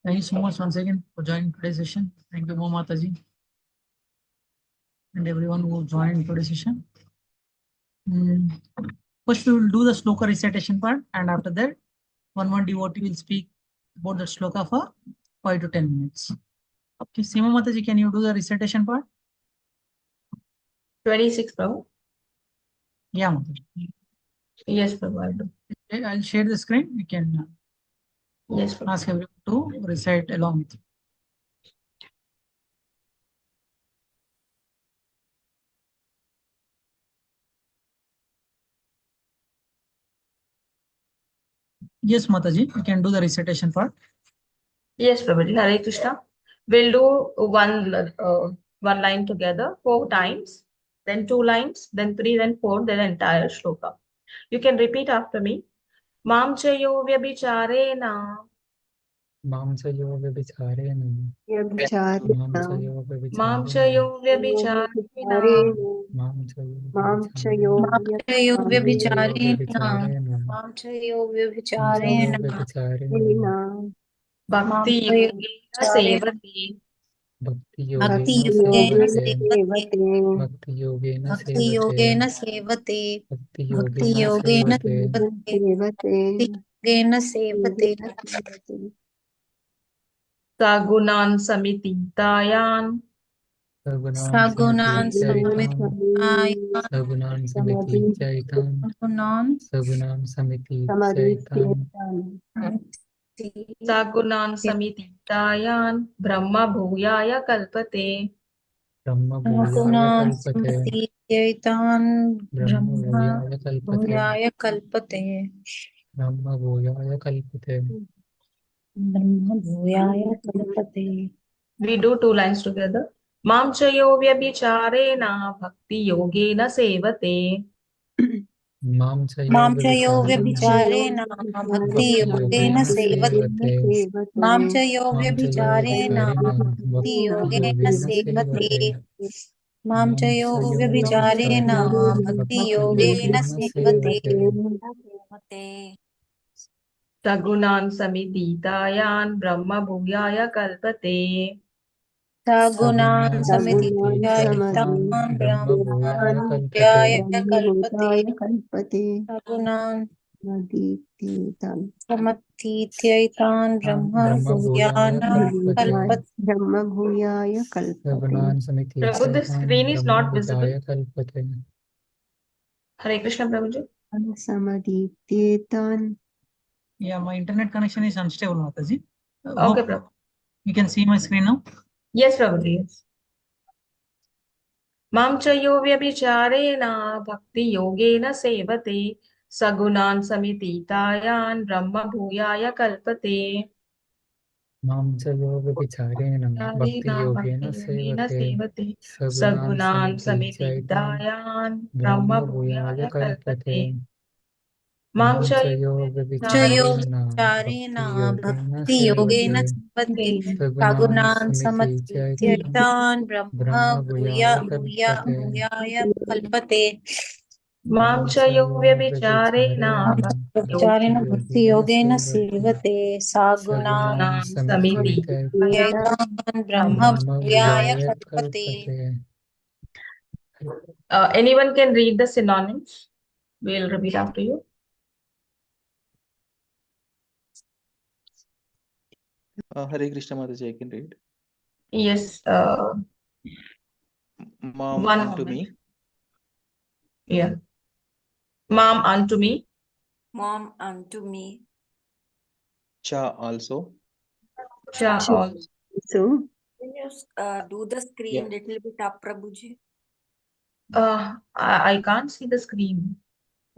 Thank you so much once again for joining today's session. Thank you, Mataji, and everyone who joined today's session. First, we will do the Sloka recitation part, and after that, one devotee will speak about the Sloka for 5 to 10 minutes. Okay, Seema Mataji, can you do the recitation part? 26, Prabhu. Yeah, Mataji. Yes, Prabhu, I'll do. Okay, I'll share the screen. You can Yes, Prabhu. ask everyone to recite along with you. Yes, Mataji, you can do the recitation part. Yes, Prabhuji. Hare Krishna. We'll do one line together 4 times, then 2 lines, then 3, then 4, then entire shloka. You can repeat after me. Mam chayo vyabhicharena. Mam chayo vyabhicharena. Mam chayo vyabhicharena. Mam chayo Mam chayo vyabhicharena. Bhakti yogena sevati. Bhakti Bhakti yogena sevate. Bhakti yogena sevate. Sagunan samititayan. Sagunan samiti jaitam. Sagunan samititayan. Brahma bhuyaya kalpate. Brahma bhuyaya kalpate. Brahma bhuyaya kalpate. We do 2 lines together. Mam chayo vyabhicharena bhakti yogena sevate. Mam chayo vyabhicharena bhakti yogena sevate. Mam chayo vyabhicharena bhakti yogena sevate. Mam chayo vyabhicharena bhakti yogena sevate. Sagunan samititayan. Brahma bhuyaya kalpate. Sagunan samiti jaitam. Brahma bhuyaya kalpate. Sagunan samatithaitan Brahma bhuyaya kalpate. Sagunan Prabhu, the screen is not visible. kalpate. Hare Krishna, Prabhuji. Yeah, my internet connection is unstable, Mataji. Okay, Prabhu. You can see my screen now. Yes, Prabhuji. Yes. Mam chayo vyabhicharena bhakti yogena sevate. Sagunan samititayan. Brahma bhuyaya kalpate. Mam chayo vyabhicharena bhakti yogena sevate. Sagunan samititayan. Brahma bhuyaya kalpate. Mam chayo vyabhicharena bhakti yogena sevate. Sagunan samitithaitan Brahma bhuyaya kalpate. Mam chayo vyabhicharena bhakti yogena sevate. Sagunan samitithaitan Brahma bhuyaya kalpate. Anyone can read the synonyms. We'll repeat after you. Hare Krishna Mataji, I can read. Yes. Mom One unto moment. me. Yeah. Mom unto me. Mom unto me. Cha also. Cha also. So, can you do the screen Yeah. little bit up, Prabhuji? I can't see the screen.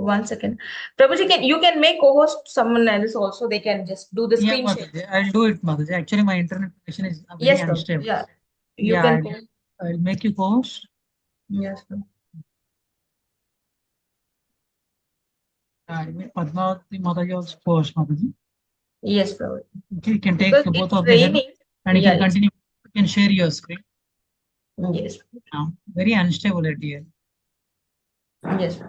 1 second. Prabhuji, you can make co-host someone else also. They can just do the screen share. Mataji, I'll do it, Mataji. Actually, my internet connection is very Yes, Prabhuji. unstable. Yeah. You can. I'll make you co-host. Yes, Prabhuji. I make Padmavati Mataji also co-host, Mataji. Yes, Prabhuji. Okay, you can take Because both it's of them raining. and you Yeah, can continue. You can share your screen. Yes. Now, very unstable at here. Yes.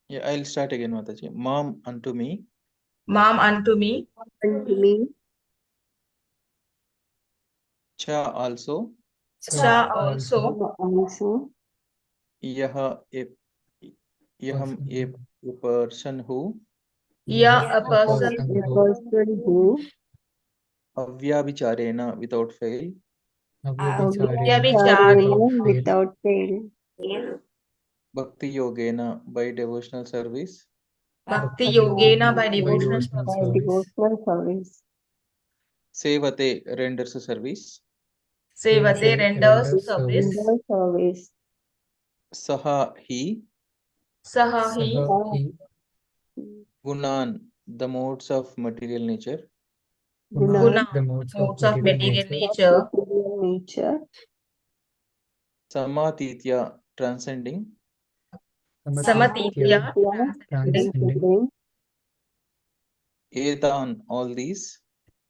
Yeah, I'll start again, Mataji. Mom unto me. Ma'am unto me. Cha also. Cha also. Yah a yaham a person who. Yeah, a A person person who Avyabhicharena without fail. Vyabhicharena without fail. Bhakti yogena by devotional service. Bhakti Yogena by devotional devotional service. service. devotional service. Sevate renders service. Sevate renders renders service. Vendor service. Saha he. Saha he. Saha he Gunan the modes of material nature. Guna, the modes modes of of material material nature. nature. Material nature. Samatitya transcending. Samatitya transcending. transcending. Etan all these.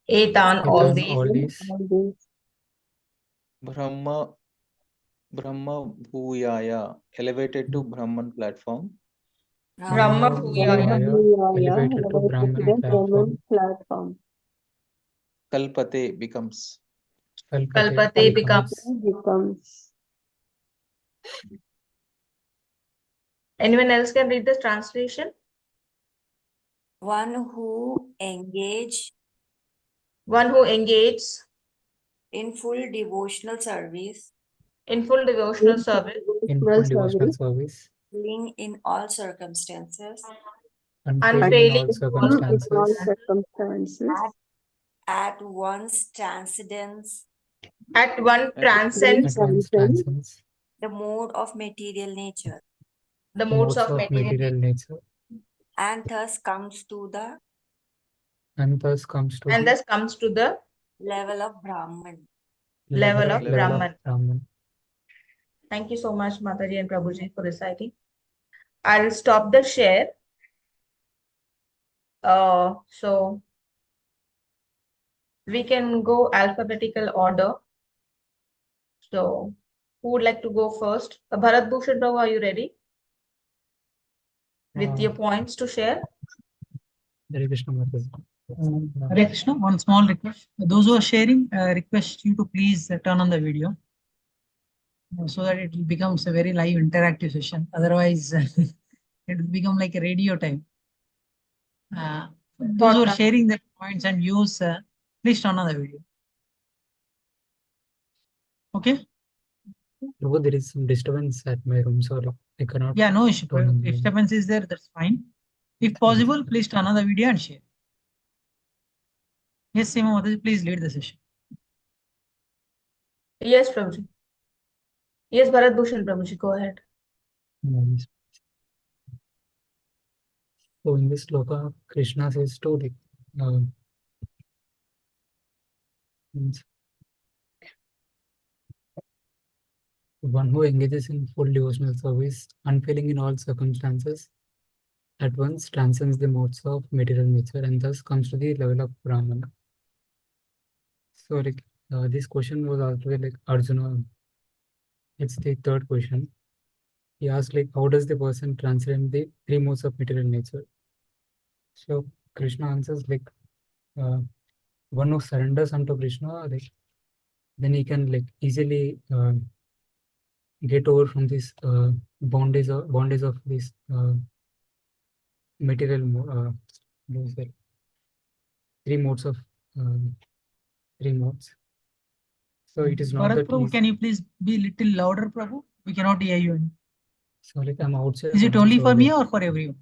Etan all these. All these. All these Brahma Bhuyaya elevated to Brahman platform. Brahma Brahma Bhuyaya Bhuyaya elevated elevated to to Brahman the platform. platform. Kalpate becomes. Kalpate becomes. Becomes. Anyone else can read this translation? One who engage One who engages in full devotional service, in full devotional service, in full devotional service, willing in all circumstances, unfailing in all unfailing in all circumstances, circumstances. at once transcends at one transcends at once transcends the mode of material nature, the the modes modes of of material material nature, nature, and thus comes to the and thus comes to and the thus comes to the level of Brahman. level of level Brahman. of Brahman. Thank you so much, Mataji and Prabhuji, for reciting. I'll stop the share. So we can go alphabetical order. So who would like to go first? Bharat Bhushan Prabhu, are you ready with your points to share? Hare Krishna Mataji. Hare Krishna, one small request. Those who are sharing, request you to please turn on the video so that it becomes a very live interactive session. Otherwise, it will become like a radio time. Those who are sharing their points and views, please turn on the video. Okay? Prabhu, there is some disturbance at my room, so I cannot. Yeah, no issue. turn on the video. Disturbance is there, that's fine. If possible, please turn on the video and share. Yes, Seema Mataji, please lead the session. Yes, Prabhuji. Yes, Bharat Bhushan Prabhuji, go ahead. Nice. So in this sloka, Krishna says to means one who engages in full devotional service, unfailing in all circumstances, at once transcends the modes of material nature and thus comes to the level of Brahman. So like this question was also like Arjuna. It's the third question. He asked like, how does the person transcend the three modes of material nature? So Krishna answers like, one who surrenders unto Krishna, like then he can like easily get over from this bondage of this material like three modes of three modes. So it is not Bharat that Prabhu, easy. can you please be little louder, Prabhu? We cannot hear you. So like I'm outside. Is it also, only so for me like, or for everyone?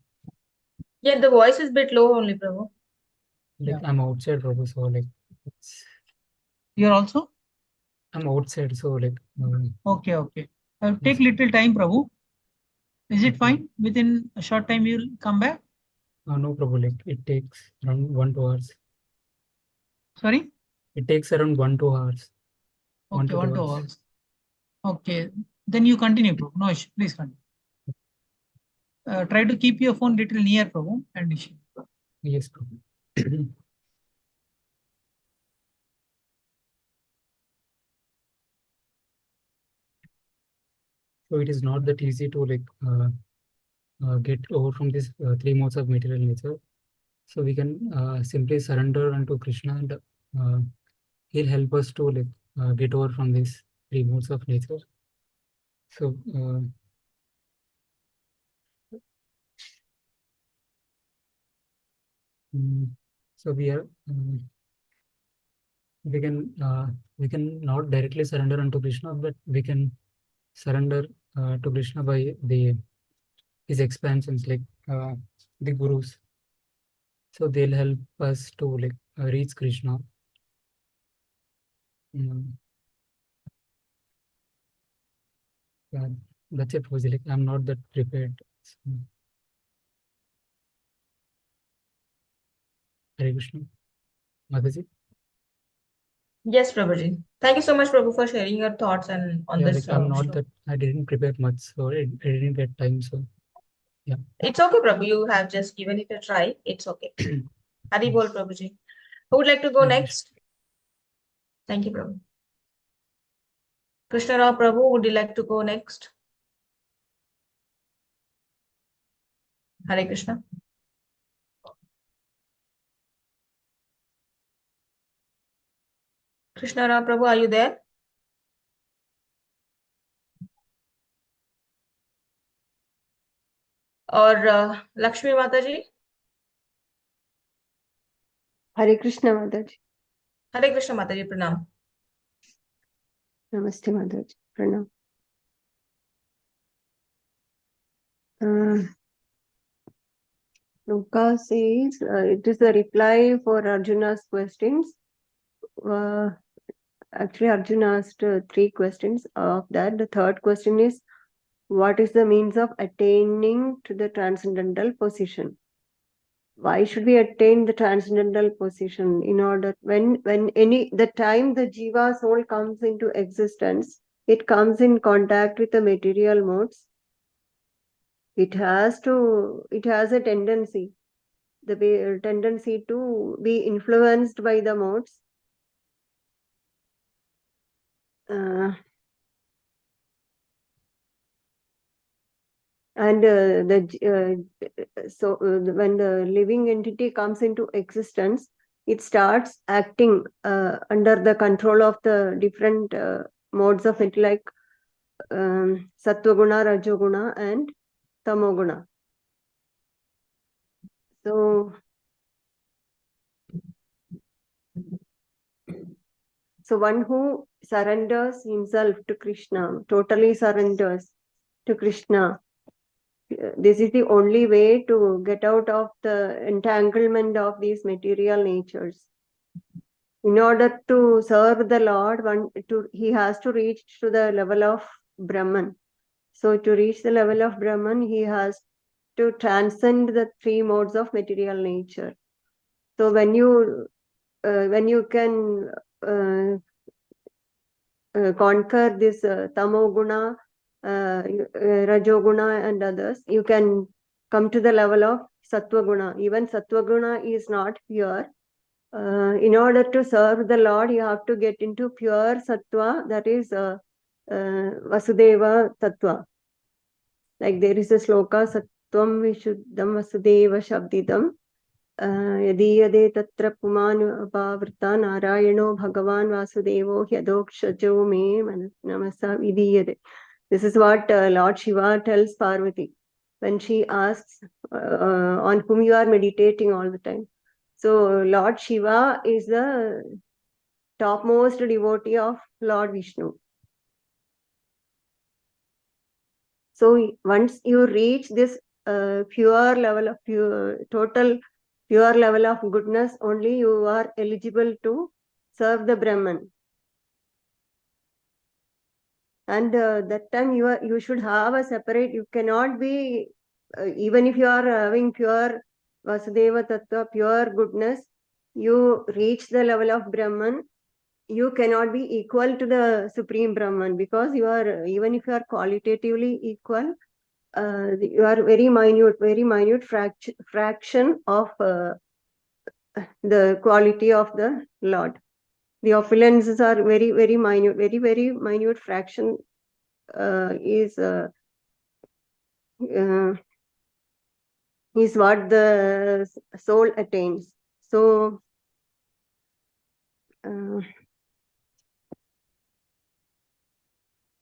Yeah, the voice is a bit low only, Prabhu. like Yeah. I'm outside, Prabhu, so like You're also? I'm outside, so like Okay. Take little time, Prabhu. Is it Okay. fine? Within a short time, you'll come back? no, Prabhu, like it takes around 1-2 hours. Sorry? It takes around 1-2 hours. Okay, 1-2 hours. Okay, then you continue, Prabhu. No issue. Please continue. Try to keep your phone little near, Prabhu, and issue. Yes, Prabhu. So it is not that easy to like get over from this three modes of material nature. So we can simply surrender unto Krishna, and he'll help us to like get over from these three modes of nature. So so we are we can not directly surrender unto Krishna, but we can surrender to Krishna by his expansions, like the gurus. So they'll help us to like reach Krishna. Yeah, that's it, Fauzi. Like I'm not that prepared. So, Hare Krishna. Mataji? Yes, Prabhuji. Thank you so much, Prabhu, for sharing your thoughts and on Yeah, this. like I'm not Shlok. that, I didn't prepare much, so I didn't get time. So yeah. It's okay, Prabhu. You have just given it a try. It's okay. Hari bol, Prabhuji. Who would like to go Hare Krishna. next? Thank you, Prabhu. Krishna Rao Prabhu, would you like to go next? Hare Krishna. Krishna Rao Prabhu, are you there? Or Lakshmi Mataji? Hare Krishna Mataji. Hare Krishna Mataji, Pranam. Namaste Mataji. Pranam. Sloka says it is a reply for Arjuna's questions. Actually, Arjuna asked 3 questions. Of that, the third question is, what is the means of attaining to the transcendental position? Why should we attain the transcendental position? In order, the time the jiva soul comes into existence, it comes in contact with the material modes. It has a tendency, tendency to be influenced by the modes. And when the living entity comes into existence, it starts acting under the control of the different modes of it, like Sattva-guna, Rajoguna, and Tamoguna. So one who surrenders himself to Krishna, totally surrenders to Krishna, this is the only way to get out of the entanglement of these material natures. In order to serve the Lord, he has to reach to the level of Brahman. So to reach the level of Brahman, he has to transcend the 3 modes of material nature. So when you can conquer this Tamoguna, Rajoguna and others, you can come to the level of Sattva-guna. Even Sattva-guna is not pure. In order to serve the Lord, you have to get into pure Sattva, that is Vasudeva Tattva. Like there is a sloka, Sattvam Vishuddham Vasudeva Shabdidam. Yadiyade Tatra Puman Apavrta Narayano Bhagavan Vasudevo Hyadokshajo Me Namasa Vidiyade. This is what Lord Shiva tells Parvati when she asks on whom you are meditating all the time. So Lord Shiva is the topmost devotee of Lord Vishnu. So once you reach this pure level of pure level of goodness, only you are eligible to serve the Brahman. And that time you should have a separate, you cannot be, even if you are having pure Vasudeva Tattva, pure goodness, you reach the level of Brahman, you cannot be equal to the Supreme Brahman, because you are, even if you are qualitatively equal, you are very minute fraction of the quality of the Lord. The opulences are very minute fraction is is what the soul attains. So,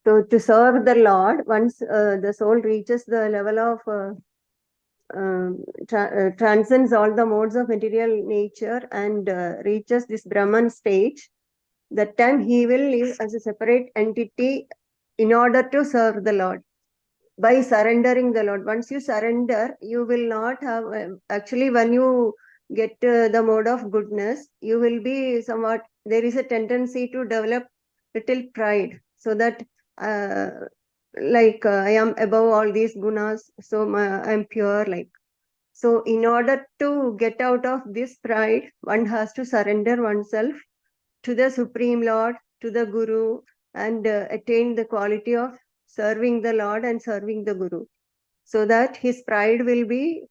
so to serve the Lord, once the soul reaches the level of transcends all the modes of material nature and reaches this Brahman stage, that time he will live as a separate entity in order to serve the Lord. By surrendering the Lord. Once you surrender, you will not have, actually when you get the mode of goodness, you will be somewhat, there is a tendency to develop little pride, so that I am above all these gunas, so I am pure, like. So in order to get out of this pride, one has to surrender oneself to the Supreme Lord, to the Guru, and attain the quality of serving the Lord and serving the Guru, so that his pride will be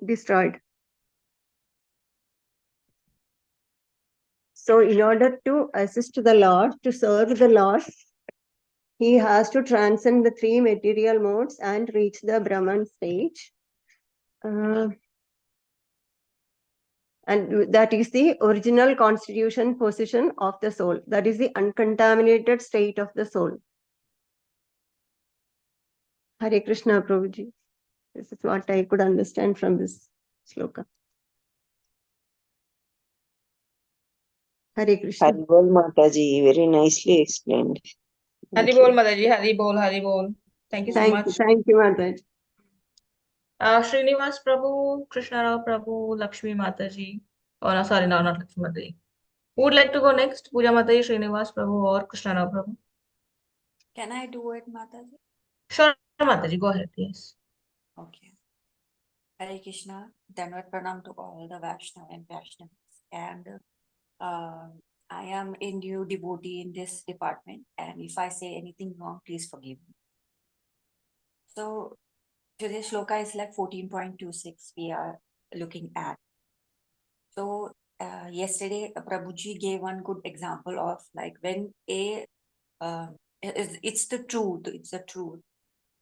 destroyed. So in order to assist the Lord, to serve the Lord, he has to transcend the three material modes and reach the Brahman stage. And that is the original constitution position of the soul. That is the uncontaminated state of the soul. Hare Krishna, Prabhuji. This is what I could understand from this sloka. Hare Krishna. Hari Bol Mataji, very nicely explained. Thank Hari you. Bol, Mataji. Hari Bol, Hari Bol. Thank you so much. Thank you, Mataji. Srinivas Prabhu, Krishna Rao Prabhu, Lakshmi Mataji. Oh, no, sorry, no, not Lakshmi Mataji. Who would like to go next? Puja Mataji, Srinivas Prabhu, or Krishna Rao Prabhu? Can I do it, Mataji? Sure, Mataji, go ahead, yes. Okay. Hare Krishna, Dandavat Pranam to all the Vaishnava and Vaishnavas. And I am a new devotee in this department. And if I say anything wrong, please forgive me. So today's shloka is like 14.26 we are looking at. So yesterday, Prabhuji gave one good example of like when it's the truth, it's the truth.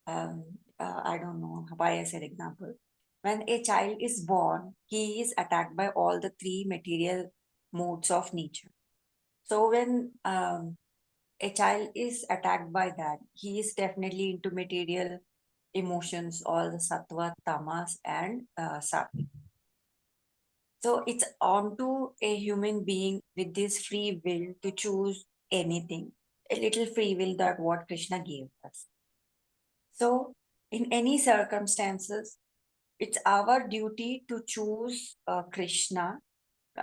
I don't know why I said example. When a child is born, he is attacked by all the three material modes of nature. So when a child is attacked by that, he is definitely into material emotions, all the sattva, tamas, and sattvic. So it's on to a human being with this free will to choose anything, a little free will that what Krishna gave us. So in any circumstances, it's our duty to choose Krishna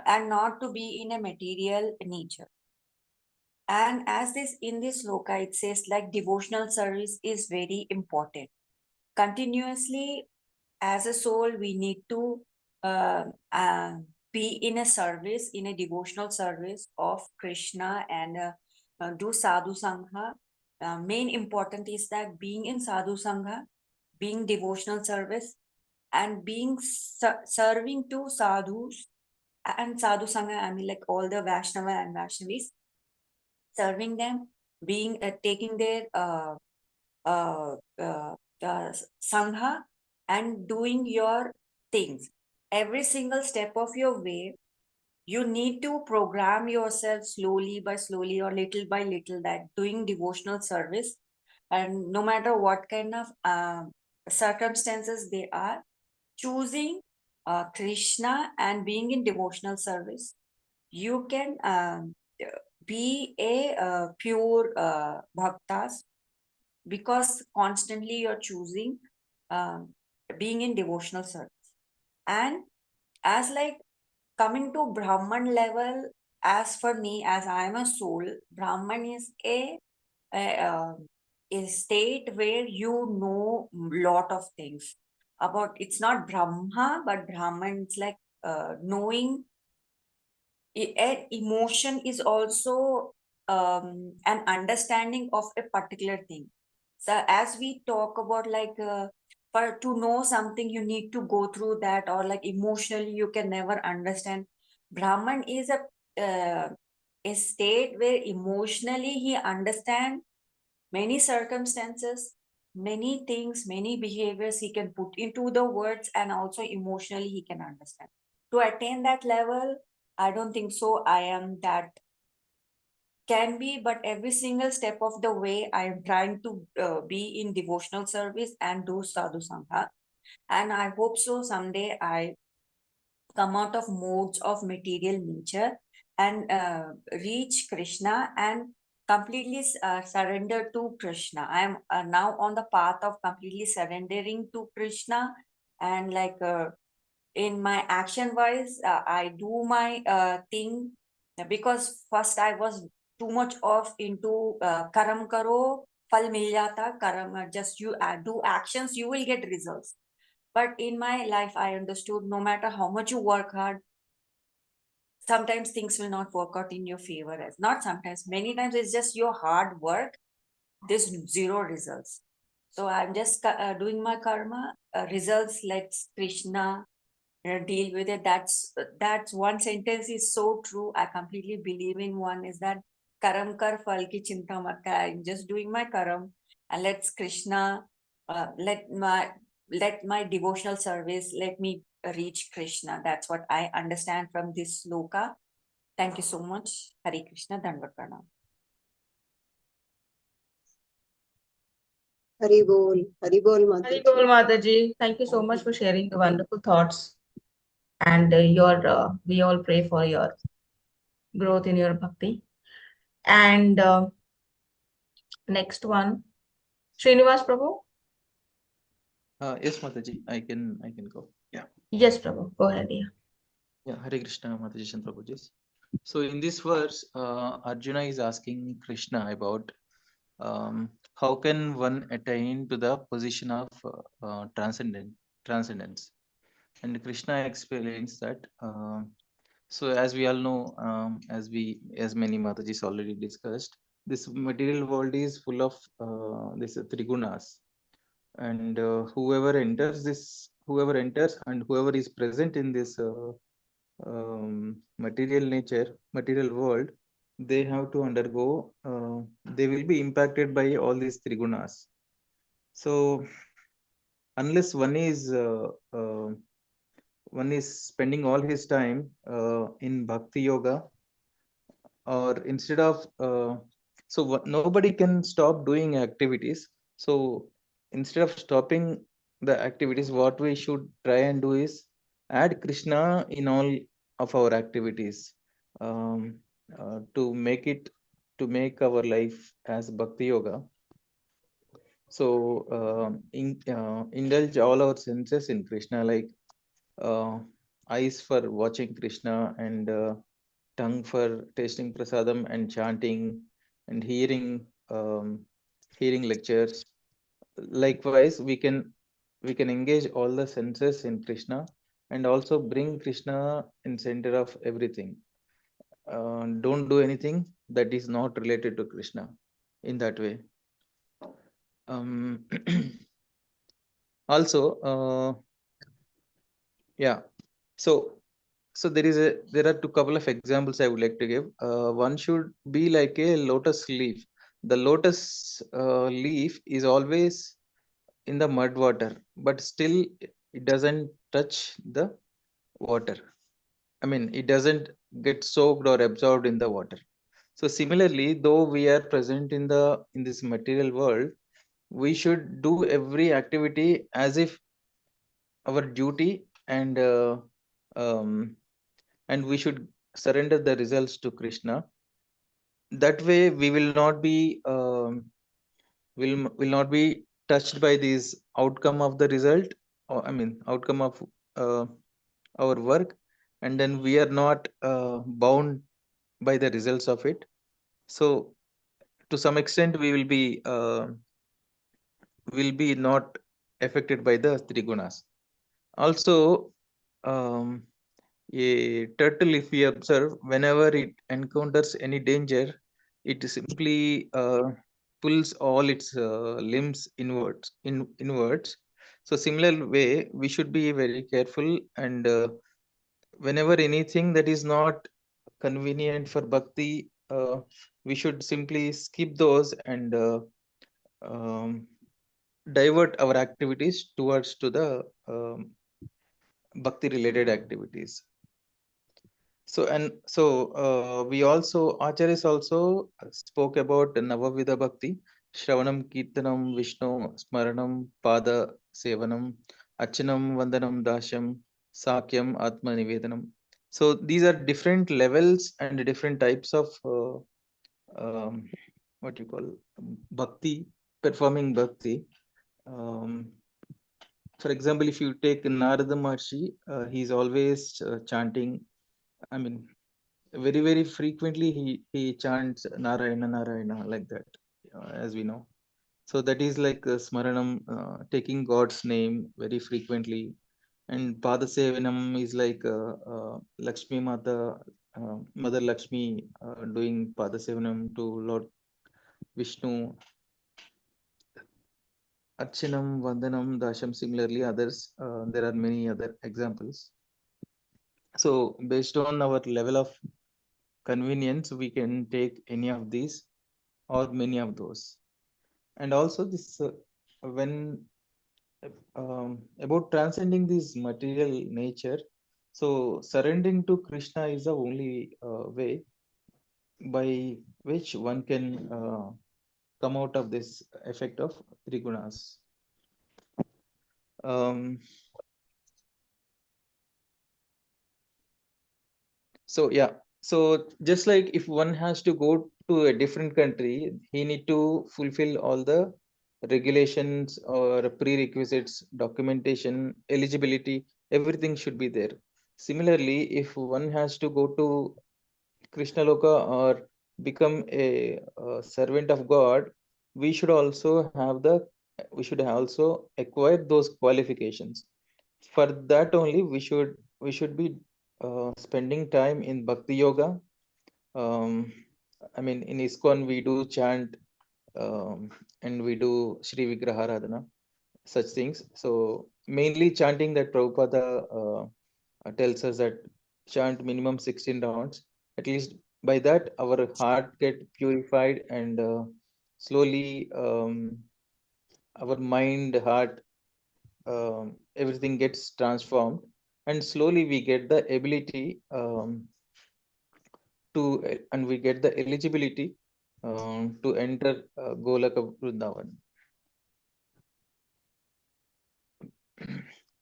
and not to be in a material nature. And as this in this sloka, it says like devotional service is very important. Continuously, as a soul, we need to be in a service, in a devotional service of Krishna and do sadhu sangha. Main important is that being in sadhu sangha, being devotional service, and being serving to sadhus and sadhu sangha. I mean, like all the Vaishnava and Vaishnavis, serving them, being taking their sangha and doing your things. Every single step of your way, you need to program yourself slowly or little by little that doing devotional service, and no matter what kind of circumstances they are, choosing Krishna and being in devotional service, you can be a pure bhaktas, because constantly you're choosing being in devotional service. And as like coming to Brahman level, as for me, as I am a soul, Brahman is a state where you know lot of things about. It's not Brahma, but Brahman. It's like knowing. Emotion is also an understanding of a particular thing. So as we talk about like for to know something, you need to go through that, or like emotionally you can never understand. Brahman is a state where emotionally he understand many circumstances, many things, many behaviors he can put into the words, and also emotionally he can understand. To attain that level, I don't think so I am that can be, but every single step of the way I am trying to be in devotional service and do sadhu sangha. And I hope so someday I come out of modes of material nature and reach Krishna and completely surrender to Krishna. I am now on the path of completely surrendering to Krishna, and like in my action wise, I do my thing, because first I was too much off into karam karo fal mil jata, karam, just you do actions, you will get results. But in my life, I understood no matter how much you work hard, sometimes things will not work out in your favor. As not sometimes, many times it's just your hard work. There's zero results. So I'm just doing my karma. Results, let's Krishna deal with it. That's one sentence is so true. I completely believe in one is that karam kar fal ki chinta mat kar. I'm just doing my karam, and let's Krishna let my devotional service let me reach Krishna. That's what I understand from this sloka. Thank you so much. Hare Krishna, Dandavat Pranam. Hari Bol, Hari Bol, Hari Mataji. Bol, Mataji. Thank you so much for sharing the wonderful thoughts. And we all pray for your growth in your bhakti. And next one, Srinivas Prabhu. Yes, Mataji, I can go. Yeah. Yes, Prabhu. Go ahead. Yeah. Yeah, Hare Krishna, Mataji and Prabhuji. So in this verse, Arjuna is asking Krishna about how can one attain to the position of transcendence. And Krishna explains that. So as we all know, as many Matajis already discussed, this material world is full of this trigunas, and whoever enters and whoever is present in this material world, they have to undergo, they will be impacted by all these trigunas. So unless one is spending all his time in bhakti yoga, or instead of nobody can stop doing activities. So instead of stopping the activities, what we should try and do is add Krishna in all of our activities, to make our life as bhakti yoga. So indulge all our senses in Krishna, like eyes for watching Krishna, and tongue for tasting prasadam and chanting and hearing lectures. Likewise, we can engage all the senses in Krishna, and also bring Krishna in center of everything. Don't do anything that is not related to Krishna in that way. Also, yeah. So there are two couple of examples I would like to give. One should be like a lotus leaf. The lotus leaf is always in the mud water, but still it doesn't touch the water. I mean, it doesn't get soaked or absorbed in the water. So similarly, though we are present in this material world, we should do every activity as if our duty, and we should surrender the results to Krishna. That way, we will not be will not be touched by this outcome of the result, or I mean outcome of our work, and then we are not bound by the results of it. So to some extent, we will be not affected by the three gunas. Also, a turtle, if we observe, whenever it encounters any danger, it simply pulls all its limbs inwards. So similar way, we should be very careful, and whenever anything that is not convenient for bhakti, we should simply skip those, and divert our activities towards to the bhakti related activities. We also Acharyas also spoke about Navavida Bhakti, Shravanam, Kirtanam, Vishnu, Smaranam, Pada Sevanam, Achanam, Vandanam, Dasham, Sakyam, Atma Nivedanam. So these are different levels and different types of what you call bhakti, performing bhakti. For example, if you take Narada Maharshi, he's always chanting. I mean, very frequently he chants Narayana Narayana like that, as we know. So that is like smaranam, taking God's name very frequently. And Padasevanam is like Lakshmi Mata, Mother Lakshmi doing Padasevanam to Lord Vishnu. Archanam, Vandanam, Dasham, similarly others, there are many other examples. So based on our level of convenience, we can take any of these or many of those. And also this when about transcending this material nature, so surrendering to Krishna is the only way by which one can come out of this effect of trigunas. So yeah, so just like if one has to go to a different country, he need to fulfill all the regulations or prerequisites, documentation, eligibility, everything should be there. Similarly, if one has to go to Krishna Loka or become a servant of God, we should also acquire those qualifications. For that only we should be spending time in bhakti yoga. I mean, in ISKCON we do chant and we do Shri Vigraharadhana, such things. So mainly chanting that Prabhupada tells us that chant minimum 16 rounds. At least by that our heart get purified and slowly our mind, heart, everything gets transformed, and slowly we get the ability and we get the eligibility to enter Golaka Vrindavan.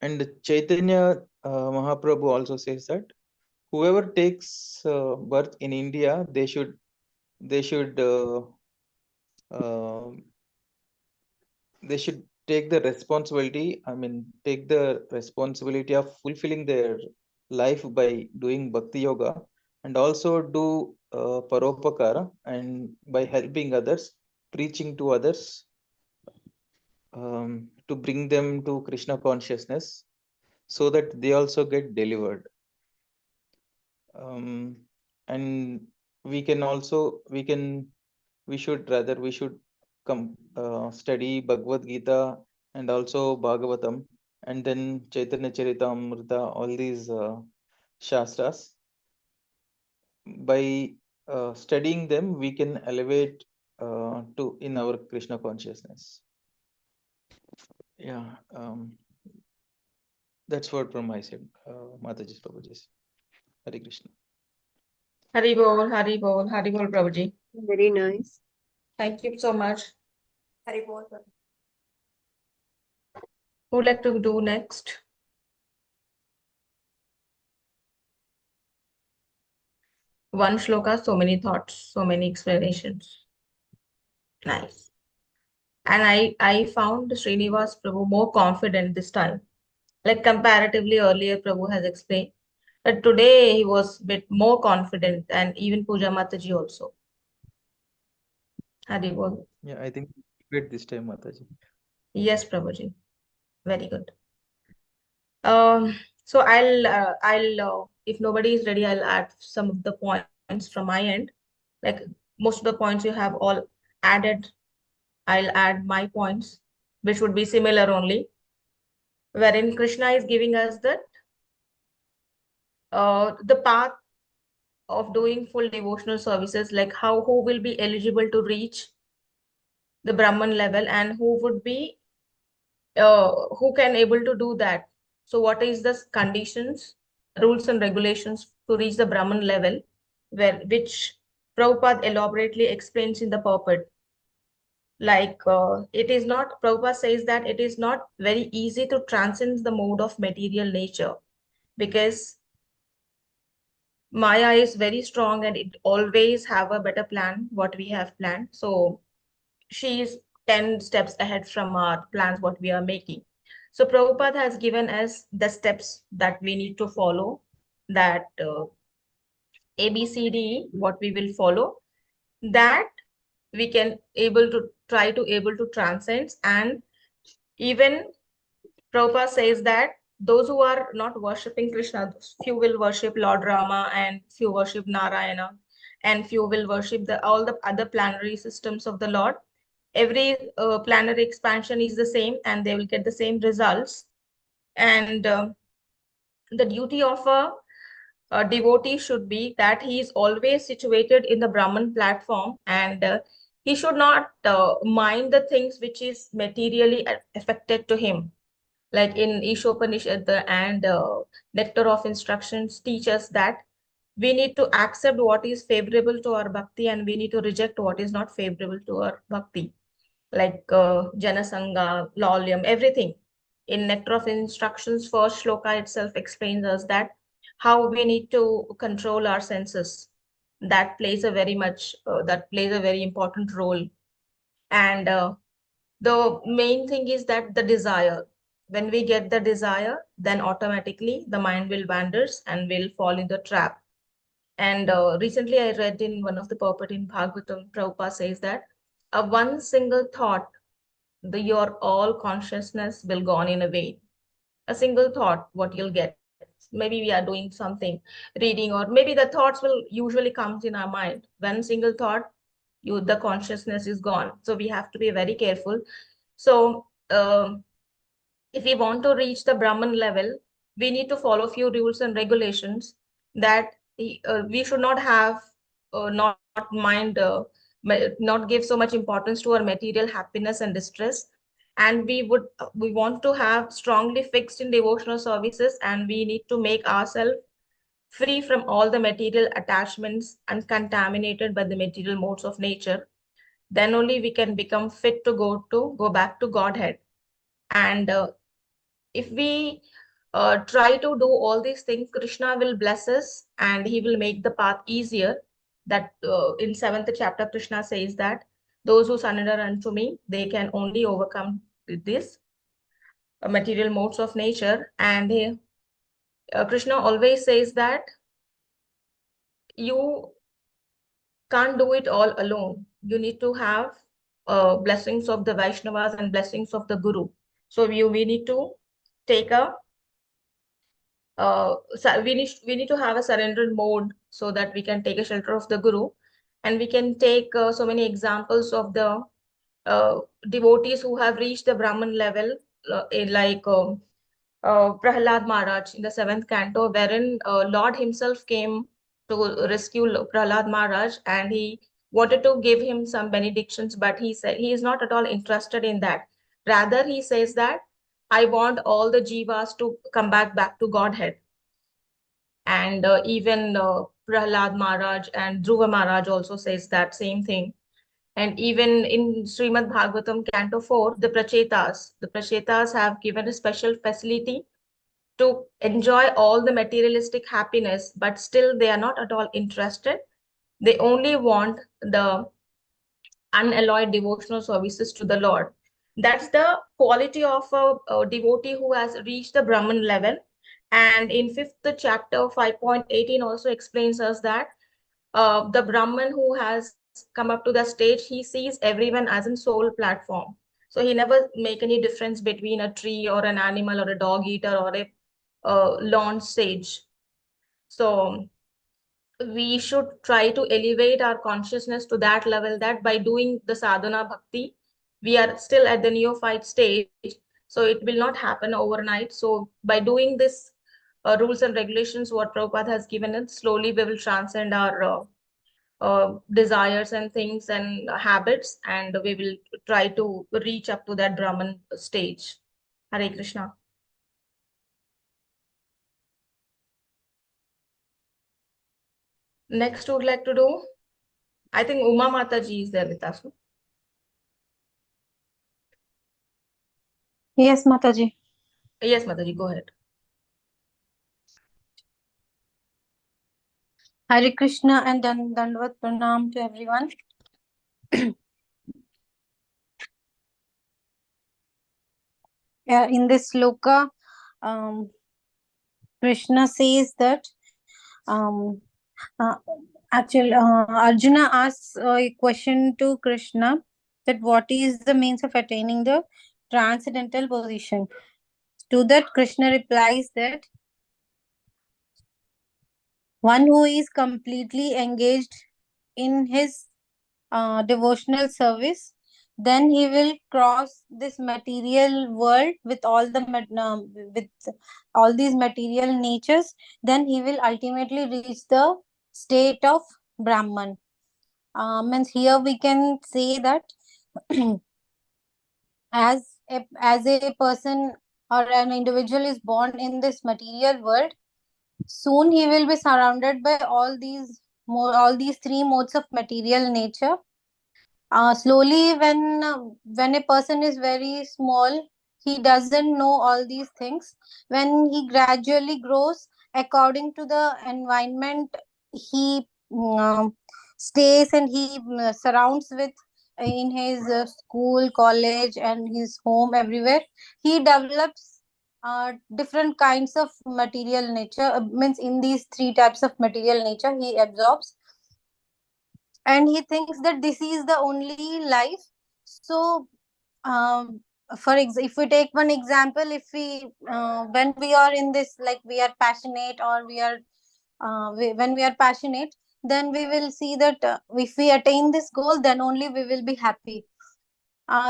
And Chaitanya Mahaprabhu also says that whoever takes birth in India, they should uh, they should take the responsibility. I mean, take the responsibility of fulfilling their life by doing bhakti yoga, and also do paropakara, and by helping others, preaching to others, to bring them to Krishna consciousness, so that they also get delivered. And we can also we should come study Bhagavad Gita and also Bhagavatam, and then Chaitanya Charitamrita, all these shastras. By studying them, we can elevate to in our Krishna consciousness. Yeah, that's what from my side, Mataji, Prabhuji. Hare Krishna. Hari Bol, Hari Bol, Hari Bol, Prabhuji. Very nice. Thank you so much. Hari Bol. Who would like to do next? One shloka, so many thoughts, so many explanations. Nice. And I found Srinivas Prabhu more confident this time. Like comparatively earlier, Prabhu has explained. But today he was a bit more confident, and even Puja Mataji also. Hari Bol. Yeah, I think great this time, Mataji. Yes, Prabhuji. Very good. So if nobody is ready, I'll add some of the points from my end. Like most of the points you have all added, I'll add my points, which would be similar only. Wherein Krishna is giving us that the path of doing full devotional services, like who will be eligible to reach the Brahman level and who would be who can able to do that? So what is the conditions, rules and regulations to reach the Brahman level, which Prabhupada elaborately explains in the purport. Like it is not, Prabhupada says that it is not very easy to transcend the mode of material nature, because Maya is very strong and it always have a better plan what we have planned. So she is 10 steps ahead from our plans what we are making. So Prabhupada has given us the steps that we need to follow, that A, B, C, D, what we will follow, that we can able to try to able to transcend. And even Prabhupada says that those who are not worshipping Krishna, few will worship Lord Rama and few worship Narayana, and few will worship all the other planetary systems of the Lord. Every planetary expansion is the same and they will get the same results. And the duty of a devotee should be that he is always situated in the Brahman platform, and he should not mind the things which is materially affected to him. Like in Ishopanishad and Nectar of Instructions teach us that we need to accept what is favorable to our bhakti and we need to reject what is not favorable to our bhakti. Like Janasanga, Laulyam, everything. In Nectar of Instructions, first shloka itself explains us that how we need to control our senses. That plays a very important role. And the main thing is that the desire. When we get the desire, then automatically the mind will wanders and will fall in the trap. And recently I read in one of the purport in Bhagavatam, Prabhupada says that a one single thought, your all consciousness will go on in a vain. A single thought, what you'll get. Maybe we are doing something, reading, or maybe the thoughts will usually comes in our mind. One single thought, the consciousness is gone. So we have to be very careful. So if we want to reach the Brahman level, we need to follow few rules and regulations, that we should not have not mind not give so much importance to our material happiness and distress. And we want to have strongly fixed in devotional services, and we need to make ourselves free from all the material attachments and contaminated by the material modes of nature. Then only we can become fit to go back to Godhead. And if we try to do all these things, Krishna will bless us and he will make the path easier. That in 7th chapter, Krishna says that those who surrender unto me, they can only overcome this material modes of nature. And Krishna always says that you can't do it all alone. You need to have blessings of the Vaishnavas and blessings of the Guru. So we need to take a we need to have a surrendered mode so that we can take a shelter of the Guru. And we can take so many examples of the devotees who have reached the Brahman level, like Prahlad Maharaj in the 7th canto, wherein Lord himself came to rescue Prahlad Maharaj, and he wanted to give him some benedictions, but he said he is not at all interested in that. Rather, he says that I want all the jivas to come back to Godhead. And even Prahlad Maharaj and Dhruva Maharaj also says that same thing. And even in Srimad Bhagavatam, Canto 4, the Prachetas have given a special facility to enjoy all the materialistic happiness, but still they are not at all interested. They only want the unalloyed devotional services to the Lord. That's the quality of a devotee who has reached the Brahman level. And in 5th chapter, 5.18 also explains us that the Brahman who has come up to the stage, he sees everyone as in soul platform. So he never make any difference between a tree or an animal or a dog eater or a lawn sage. So we should try to elevate our consciousness to that level, that by doing the sadhana bhakti, we are still at the neophyte stage. So it will not happen overnight. So by doing this rules and regulations, what Prabhupada has given us, slowly we will transcend our desires and things and habits, and we will try to reach up to that Brahman stage. Hare Krishna. Next, would like to do, I think Uma Mataji is there with us. no? Yes, Mataji. Yes, Mataji, go ahead. Hare Krishna and Dandavad Pranam to everyone. In this sloka, Krishna says that um, uh, Arjuna asks a question to Krishna that what is the means of attaining the transcendental position. To that, Krishna replies that one who is completely engaged in his devotional service, then he will cross this material world with with all these material natures. Then he will ultimately reach the state of Brahman. Means here we can say that as a person or an individual is born in this material world, soon he will be surrounded by all these three modes of material nature. Slowly, when a person is very small, he doesn't know all these things. When he gradually grows, according to the environment he stays and he surrounds with in his school, college, and his home, everywhere, he develops different kinds of material nature. Means in these three types of material nature, he absorbs and he thinks that this is the only life. So if we take one example, if we when we are in this, like, we are passionate, or when we are passionate, then we will see that if we attain this goal, then only we will be happy.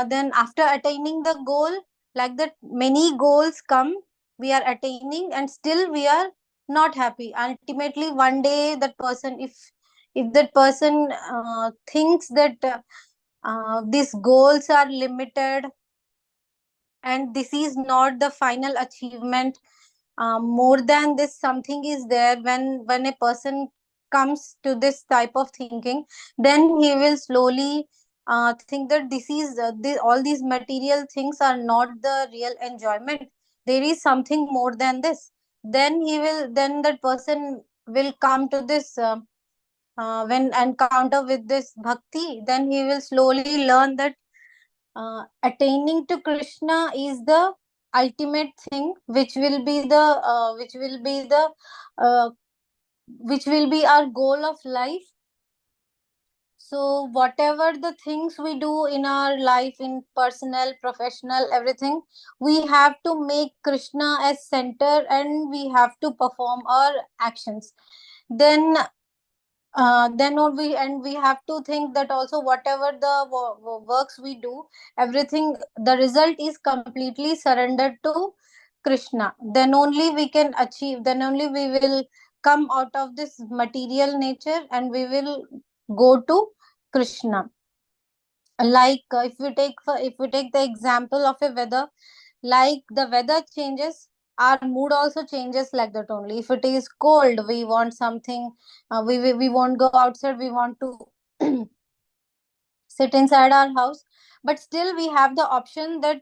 Then after attaining the goal, like that, many goals come, we are attaining, and still we are not happy. Ultimately, one day that person, if that person thinks that these goals are limited and this is not the final achievement, more than this something is there. When a person comes to this type of thinking, then he will slowly think that all these material things are not the real enjoyment. There is something more than this. Then that person will come to this when encounter with this bhakti, then he will slowly learn that attaining to Krishna is the ultimate thing, uh, which will be our goal of life. So whatever the things we do in our life, in personal, professional, everything, we have to make Krishna as center, and we have to perform our actions. Then we have to think that also whatever the works we do, everything, the result is completely surrendered to Krishna. Then only we can achieve, then only we will come out of this material nature and we will go to Krishna. Like if we take the example of a weather, like the weather changes, our mood also changes like that only. If it is cold, we want something, we won't go outside, we want to sit inside our house. But still we have the option that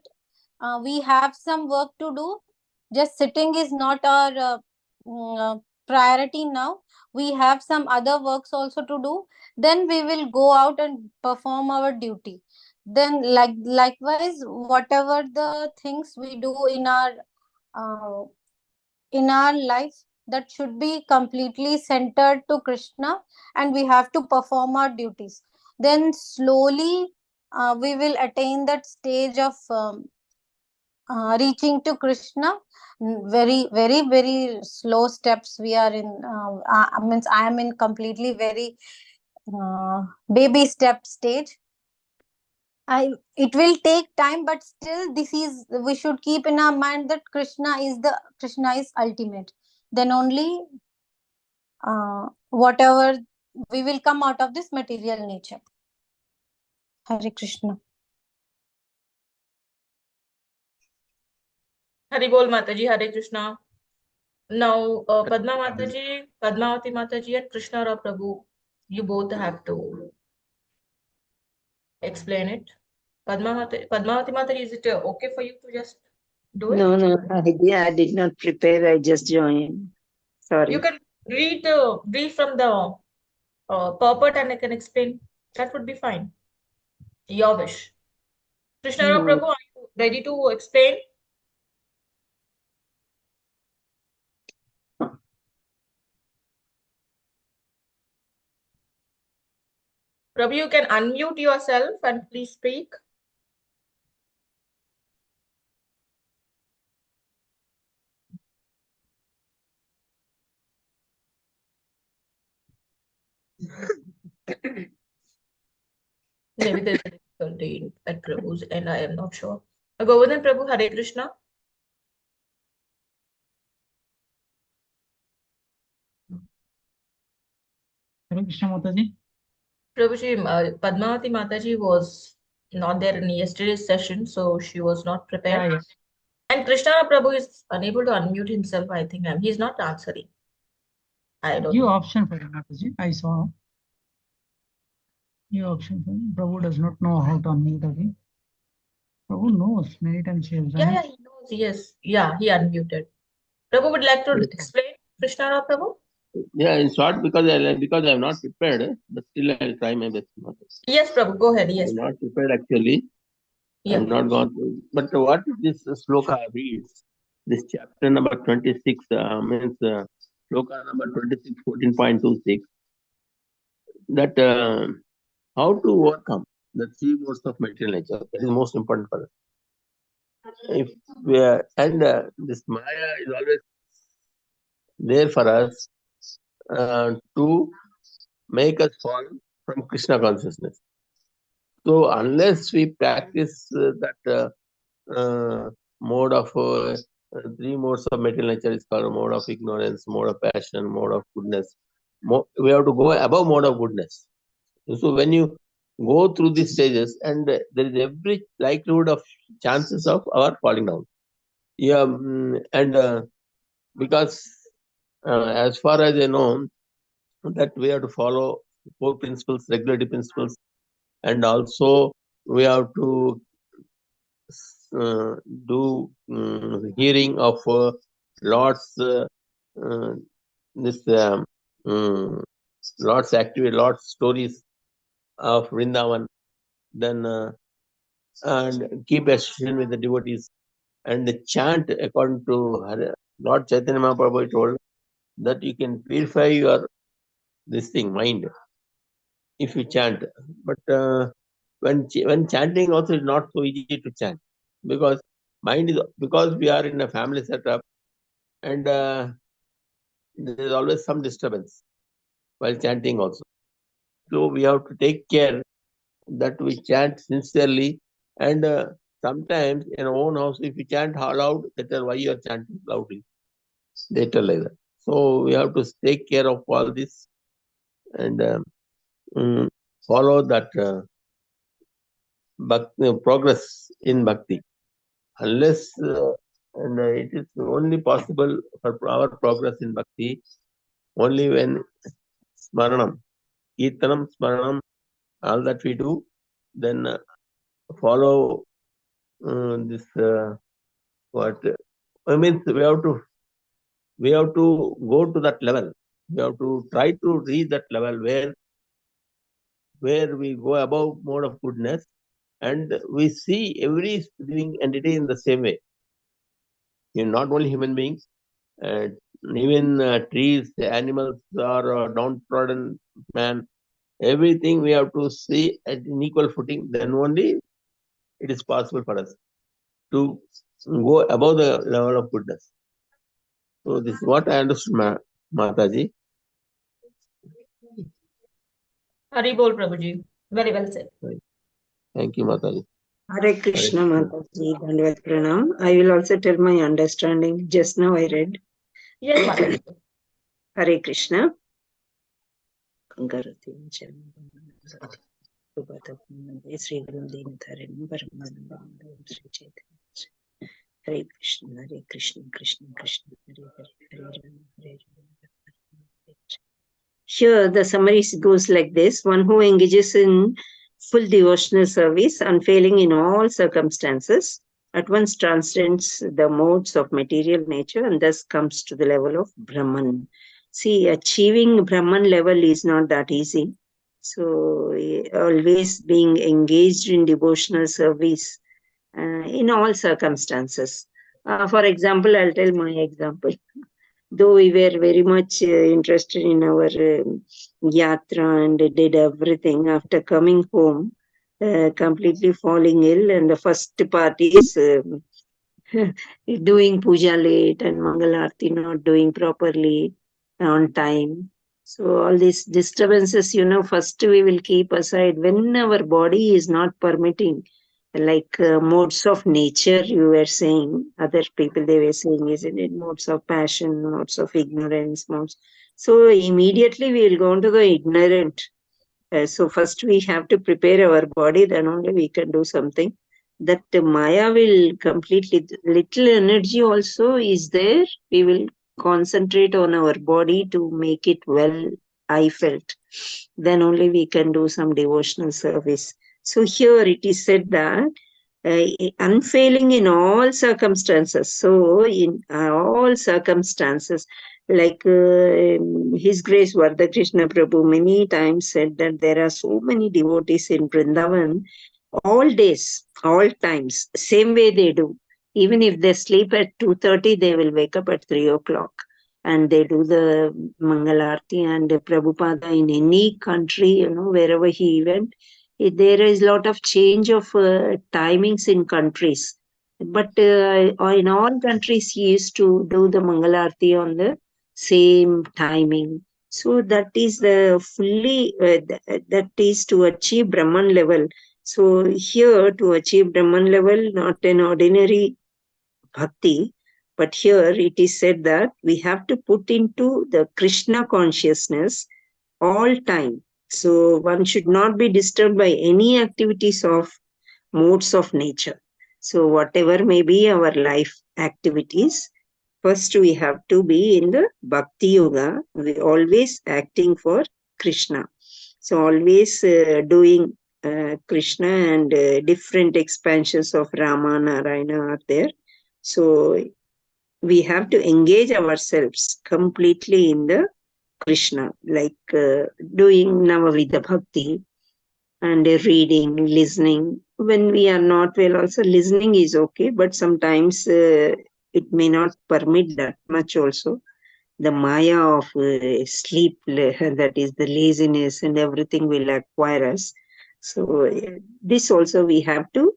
we have some work to do. Just sitting is not our priority now. We have some other works also to do. Then we will go out and perform our duty. Then likewise, whatever the things we do uh, in our life, that should be completely centered to Krishna, and we have to perform our duties. Then slowly we will attain that stage of reaching to Krishna. Very, very, very slow steps we are in. Means I am in completely very baby step stage. It will take time, but still, we should keep in our mind that Krishna is ultimate. Then only whatever we will come out of this material nature. Hare Krishna. Hari Bol Mataji, Hare Krishna. Now, Padma Mataji, Padmavati Mataji, and Krishna Rao Prabhu, you both have to explain it. Padmavati Mataji, is it okay for you to just do it? No, I did not prepare. I just joined. Sorry. You can read from the purport and I can explain. That would be fine. Your wish. Krishna Rao No. Prabhu, are you ready to explain? Prabhu, you can unmute yourself and please speak. Maybe there's a difficulty at Prabhu's and I am not sure. Govardhan Prabhu, Hare Krishna. Hare Krishna Mataji. Prabhuji, Padmavati Mataji was not there in yesterday's session, so she was not prepared. Yeah. And Krishna Prabhu is unable to unmute himself, I think, and he's not answering. I don't Give know. option for Mataji. I saw. Give option for him. Prabhu does not know how to unmute again. Prabhu knows many times he has done Yeah, it. he knows. Yes. Yeah, he unmuted. Prabhu would like to explain Krishna Rao Prabhu? Yeah, in short, because I am not prepared, but still I'll try my best. Yes, Prabhu, go ahead. Yes. I'm not prepared actually. Yeah. I'm not gone through. But what this sloka reads, this chapter number 26 means sloka number 26, 14.26, that how to overcome the three modes of material nature. That is most important for us. If we are, and this Maya is always there for us to make us fall from Krishna consciousness. So unless we practice that mode of three modes of material nature is called mode of ignorance, mode of passion, mode of goodness. We have to go above mode of goodness. So when you go through these stages, and there is every likelihood of chances of our falling down. Yeah, and because as far as I know, that we have to follow four principles, regularity principles, and also we have to do hearing of Lord's this Lord's activity, Lord's stories of Vrindavan, then and keep association with the devotees, and the chant according to Lord Chaitanya Mahaprabhu told that you can purify your this thing mind if you chant, but when chanting also is not so easy to chant, because mind is, because we are in a family setup, and there is always some disturbance while chanting also. So we have to take care that we chant sincerely, and sometimes in our own house, if you chant loud, they tell why you are chanting loudly. They tell like that. So we have to take care of all this and follow that progress in bhakti. Unless and it is only possible for our progress in bhakti only when smaranam, kirtanam, smaranam, all that we do, then follow this what I mean. We have to go to that level. We have to try to reach that level where we go above mode of goodness, and we see every living entity in the same way. Not only human beings, even trees, animals, or downtrodden man, everything we have to see at an equal footing. Then only it is possible for us to go above the level of goodness. So this is what I understood, Mataji. Hari Bol Prabhuji. Very well said. Thank you, Mataji. Hare Krishna Mataji, Dandavad Pranam. I will also tell my understanding. Just now I read. Yes, Mataji. Hare Krishna. Sri Guru Deen Tharin Paramananda Sri Chaitanya. Hare Krishna, Krishna, Krishna, Hare Hare, Hare Rama, Hare Rama, Hare Krishna. Here, the summary goes like this. One who engages in full devotional service, unfailing in all circumstances, at once transcends the modes of material nature and thus comes to the level of Brahman. See, achieving Brahman level is not that easy. So, always being engaged in devotional service in all circumstances. For example, I'll tell my example. Though we were very much interested in our yatra and did everything, after coming home, completely falling ill, and the first part is doing puja late and Mangalarti not doing properly on time. So all these disturbances, first we will keep aside when our body is not permitting, like modes of nature you were saying, other people they were saying, isn't it? Modes of passion, modes of ignorance, modes. So immediately we will go into the ignorant. So first we have to prepare our body, then only we can do something. That Maya will completely, little energy also is there. We will concentrate on our body to make it well, I felt. Then only we can do some devotional service. So here it is said that unfailing in all circumstances. So in all circumstances, like His Grace Vardha Krishna Prabhu many times said that there are so many devotees in Vrindavan, all days, all times, same way they do. Even if they sleep at 2:30, they will wake up at 3 o'clock. And they do the Mangalarti, and Prabhupada in any country, wherever he went, there is a lot of change of timings in countries. But in all countries, he used to do the Mangalarti on the same timing. So that is the fully, that is to achieve Brahman level. So here to achieve Brahman level, not an ordinary bhakti, but here it is said that we have to put into the Krishna consciousness all time. So one should not be disturbed by any activities of modes of nature. So whatever may be our life activities, first we have to be in the Bhakti Yoga, we always acting for Krishna. So always doing Krishna, and different expansions of Rama, Narayana are there. So we have to engage ourselves completely in the Krishna, like doing Navavidha Bhakti and reading, listening. When we are not well, also listening is okay, but sometimes it may not permit that much also. The Maya of sleep, that is the laziness and everything will acquire us. So this also we have to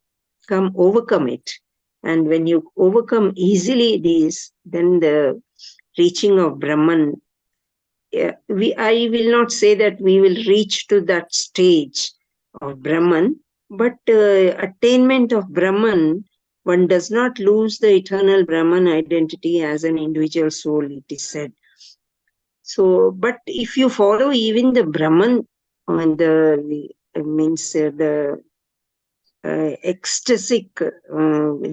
overcome it. And when you overcome easily these, then the reaching of Brahman, I will not say that we will reach to that stage of Brahman, but attainment of Brahman, one does not lose the eternal Brahman identity as an individual soul, it is said. So, but if you follow even the Brahman, and the ecstatic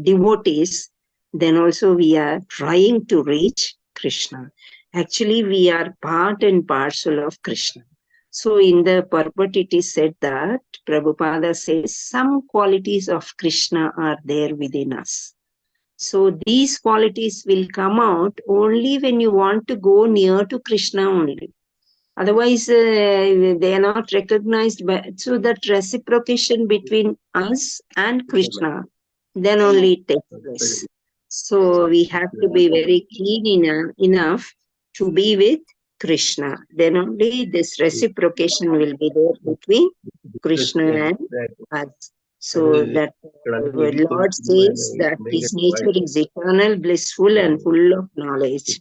devotees, then also we are trying to reach Krishna. Actually, we are part and parcel of Krishna. So in the purport, it is said that Prabhupada says some qualities of Krishna are there within us. So these qualities will come out only when you want to go near to Krishna only. Otherwise, they are not recognized by, so that reciprocation between us and Krishna, then only it takes place. So we have to be very keen enough to be with Krishna. Then only this reciprocation will be there between Krishna and us. So that the Lord says that His nature is eternal, blissful, and full of knowledge.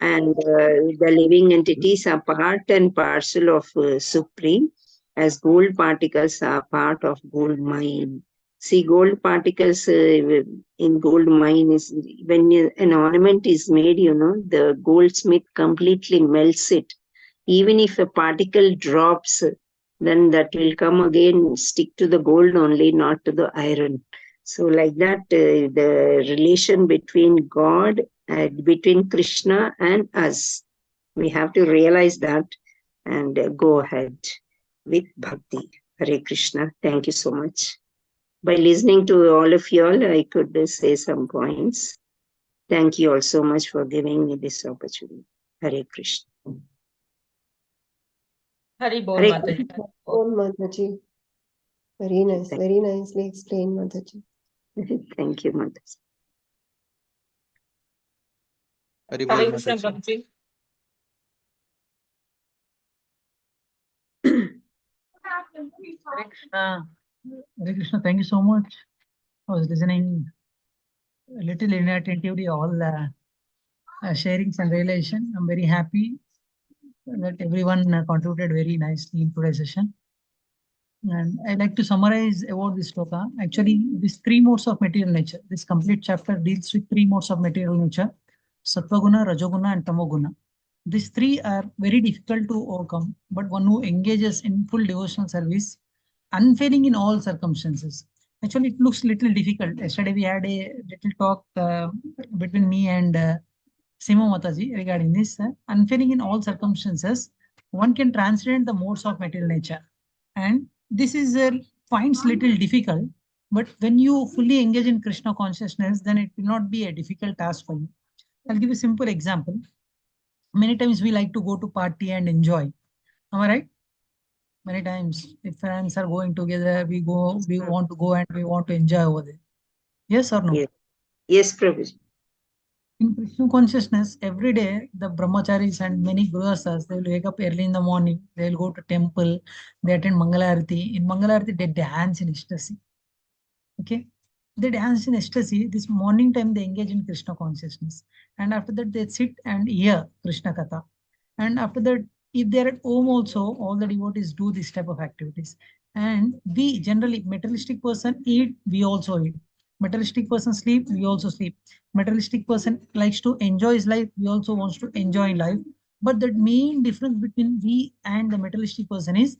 And the living entities are part and parcel of Supreme, as gold particles are part of gold mine. See, gold particles in gold mine is when an ornament is made, the goldsmith completely melts it. Even if a particle drops, then that will come again, stick to the gold only, not to the iron. So like that, the relation between God, between Krishna and us, we have to realize that and go ahead with bhakti. Hare Krishna. Thank you so much. By listening to all of you all, I could say some points. Thank you all so much for giving me this opportunity. Hare Krishna. Hari Bol Hare Mataji. Krishna. Oh, Mataji. Very nice. Very nicely explained, Mataji. Thank you, Mother. Hari Bol Hare Krishna, Mataji. Prabhuji. Hare Krishna. Hare Krishna, thank you so much. I was listening a little inattentively all sharings and realization. I'm very happy that everyone contributed very nicely in today's session. And I'd like to summarize about this sloka. Actually, these three modes of material nature. This complete chapter deals with three modes of material nature: Sattva-guna, Rajoguna, and Tamoguna. These three are very difficult to overcome, but one who engages in full devotional service, unfailing in all circumstances. Actually, it looks little difficult. Yesterday, we had a little talk between me and Simo Mataji regarding this. Unfailing in all circumstances, one can transcend the modes of material nature. And this is finds little difficult, but when you fully engage in Krishna consciousness, then it will not be a difficult task for you. I'll give a simple example. Many times we like to go to party and enjoy. Am I right? Many times, if friends are going together, we want to go and we want to enjoy over there. Yes or no? Yes, yes, Prabhuji. In Krishna consciousness, every day the brahmacharis and many grihasthas, they will wake up early in the morning, they will go to temple, they attend Mangalarati. In Mangalarati, they dance in ecstasy. Okay, they dance in ecstasy. This morning time they engage in Krishna consciousness, and after that they sit and hear Krishna katha. And after that, if they're at home also, all the devotees do this type of activities. And we generally, materialistic person eat, we also eat. Materialistic person sleep, we also sleep. Materialistic person likes to enjoy his life, we also wants to enjoy life. But the main difference between we and the materialistic person is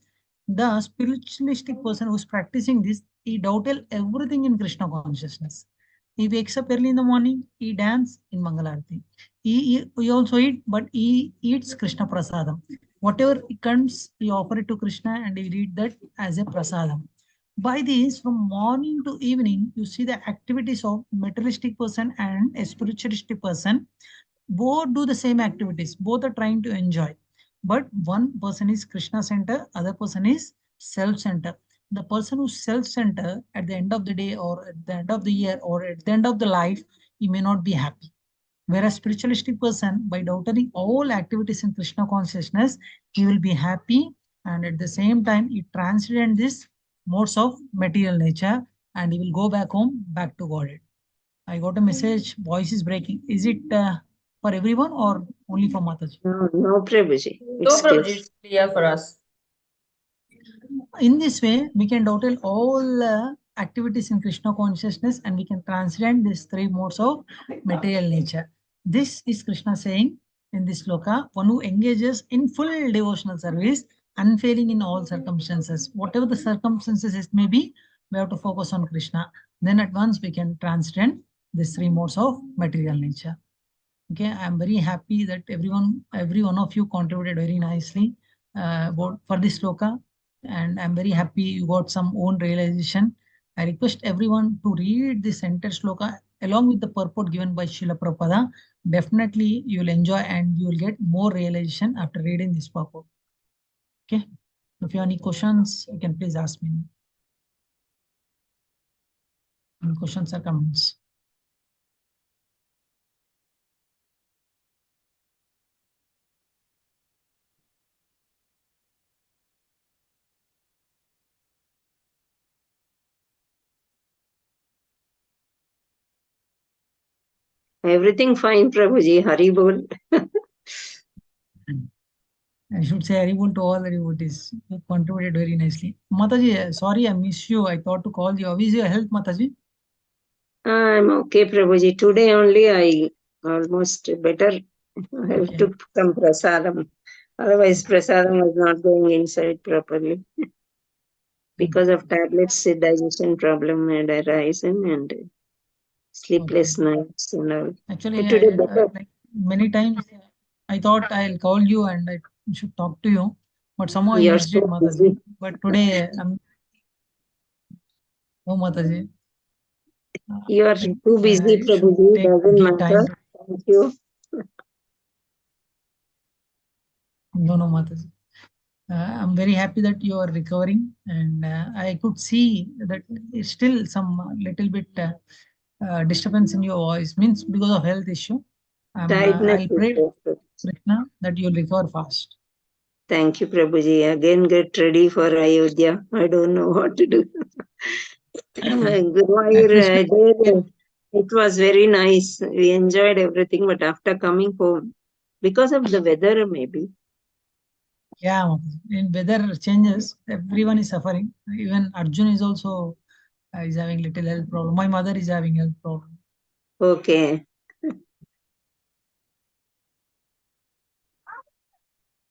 the spiritualistic person who's practicing this, he doubted everything in Krishna consciousness. He wakes up early in the morning, he dance in Mangalarati. He also eat, but he eats Krishna prasadam. Whatever comes, he offer it to Krishna and he eat that as a prasadam. By this, from morning to evening, you see the activities of materialistic person and a spiritualistic person. Both do the same activities. Both are trying to enjoy. But one person is Krishna center, other person is self center. The person who's self center at the end of the day or at the end of the year or at the end of the life, he may not be happy. Whereas spiritualistic person, by doubting all activities in Krishna consciousness, he will be happy, and at the same time, he transcend this modes of material nature and he will go back home, back to Godhead. I got a message, voice is breaking. Is it for everyone or only for Mataji? No, Prabhuji. No, It's clear. Prabhuji, it's clear for us. In this way, we can total all activities in Krishna consciousness and we can transcend these three modes of material nature. This is Krishna saying in this sloka, one who engages in full devotional service, unfailing in all circumstances. Whatever the circumstances it may be, we have to focus on Krishna. Then at once we can transcend these three modes of material nature. Okay, I'm very happy that every one of you contributed very nicely for this sloka, and I'm very happy you got some own realization. I request everyone to read this entire sloka along with the purport given by Srila Prabhupada. Definitely you will enjoy and you will get more realization after reading this purport. Okay, if you have any questions, you can please ask me. Any questions or comments? Everything fine, Prabhuji. Hari Bol. I should say Haribol to all the devotees. You contributed very nicely. Mataji, sorry I missed you. I thought to call you. How is your health, Mataji? I'm okay, Prabhuji. Today only I almost better. I Okay. took some prasadam. Otherwise, prasadam was not going inside properly. because of tablets, digestion problem had arisen and sleepless nights and all. Actually, But today better. like many times I thought I'll call you and I should talk to you, but somehow I You're missed it, so Mataji. busy. But today I'm oh Mataji. You are Like, too busy, I should Prabhuji. take Doesn't give matter. time. Thank you. No, no, Mataji. I'm very happy that you are recovering, and I could see that it's still some little bit disturbance in your voice, means because of health issue. Tiredness I'll is pray to there. Krishna that you'll recover fast. Thank you, Prabhuji. Again, get ready for Ayodhya. I don't know what to do. Guruvayur, Krishna, it was very nice. We enjoyed everything, but after coming home, because of the weather, maybe. yeah, Mataji. In weather changes, everyone is suffering. Even Arjun is also is having little health problem. My mother is having health problem. Okay.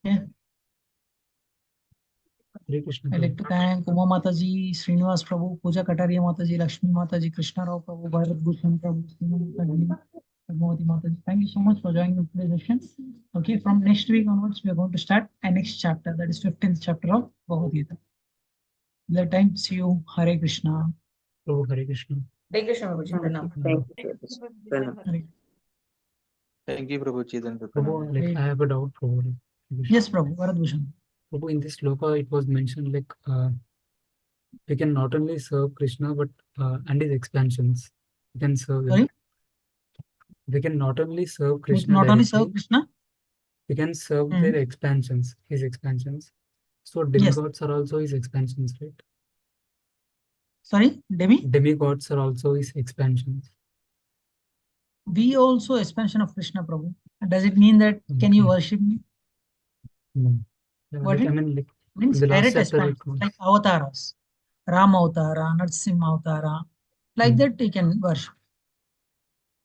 Yeah. Hare Krishna. I'd like to thank Uma Mataji, Srinivas Prabhu, Pooja Kataria Mataji, Lakshmi Mataji, Krishna Rao Prabhu, Bharat Bhushan Prabhu, Sima Mataji, Padmavati Mataji. Thank you so much for joining today's session. Okay, from next week onwards, we are going to start a next chapter, that is 15th chapter of Bhagavad Gita. Till that time, see you. Hare Krishna. Prabhu, Hare Krishna. Hare Krishna, Prabhuji. Pranam. Thank you, Prabhuji. Hare. Thank you, Prabhu Chidan. Prabhu, like, Hare. I have a doubt, Prabhu. Like, Hare Krishna. Yes, Prabhu, Bharat Bhushan. Prabhu, in this sloka, it was mentioned like we can not only serve Krishna, but and his expansions. We can serve him. Sorry, We can not only serve we Krishna not only directly, serve Krishna. we can serve Mhm. their expansions, his expansions. So Yes. demigods are also his expansions, right? Sorry, Demi. Demigods are also his expansions. We also expansion of Krishna, Prabhu. Does it mean that can you Okay. worship me? No. Yeah, What like, I it mean, like means? in the last Direct chapter, it expansion, was. like avatars, Ram Avatara, Narasimha Avatara, like Mm. that you can worship.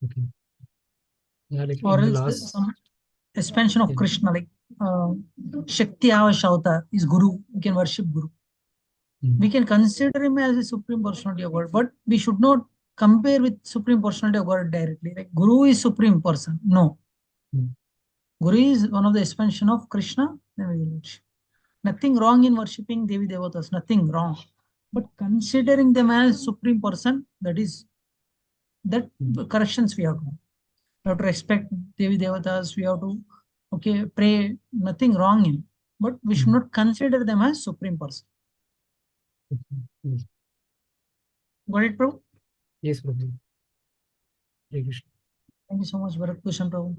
Okay. Yeah, like Or in the else last. some expansion of Yeah. Krishna, like Shakti Avash Avatar is Guru. You can worship Guru. Mm. We can consider him as a supreme personality of God, but we should not compare with supreme personality of God directly. Like Guru is supreme person. No. Mm. Guru is one of the expansion of Krishna. Then we will worship. Nothing wrong in worshipping Devi Devatas, nothing wrong. But considering them as supreme person, that is that corrections we have to do. We have to respect Devi Devatas, we have to pray, nothing wrong in. But we should not consider them as supreme person. Yes. Got it, Prabhu? Yes, Prabhu. Hare Krishna. Thank you so much, Bharat Bhushan Prabhu.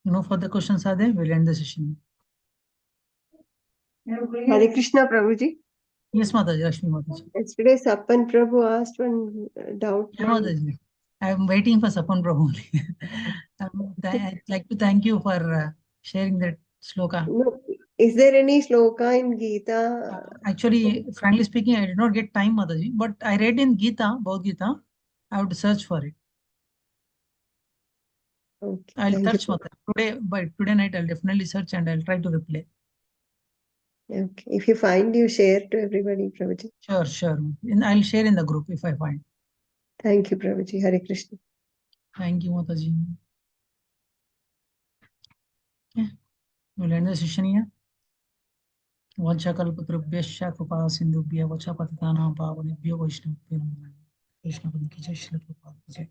No further questions are there. We'll end the session. Hare Krishna, Prabhuji. Yes, Mataji, Lakshmi Mataji. Yesterday, Sapan Prabhu asked one doubt. Yeah, Mataji. I'm waiting for Sapan Prabhu. I'd like to thank you for sharing that sloka. No, is there any sloka in Gita? Actually, frankly speaking, I did not get time, Mataji, but I read in Gita, Bhagavad Gita. I have to search for it. Okay, I'll thank you. search Mataji. By today night, I'll definitely search and I'll try to reply. Okay, if you find, you share to everybody, Prabhuji. Sure, sure. I'll share in the group if I find. Thank you, Prabhuji. Hare Krishna. Thank you, Mataji. Okay, we'll end the session here. वंशकल्पतरुभ्यश्च कृपा सिन्धुभ्यः वच पतितानां पावनेभ्यो वैष्णवेभ्यो नमः कृष्ण की जय श्री प्रभुपाद की जय।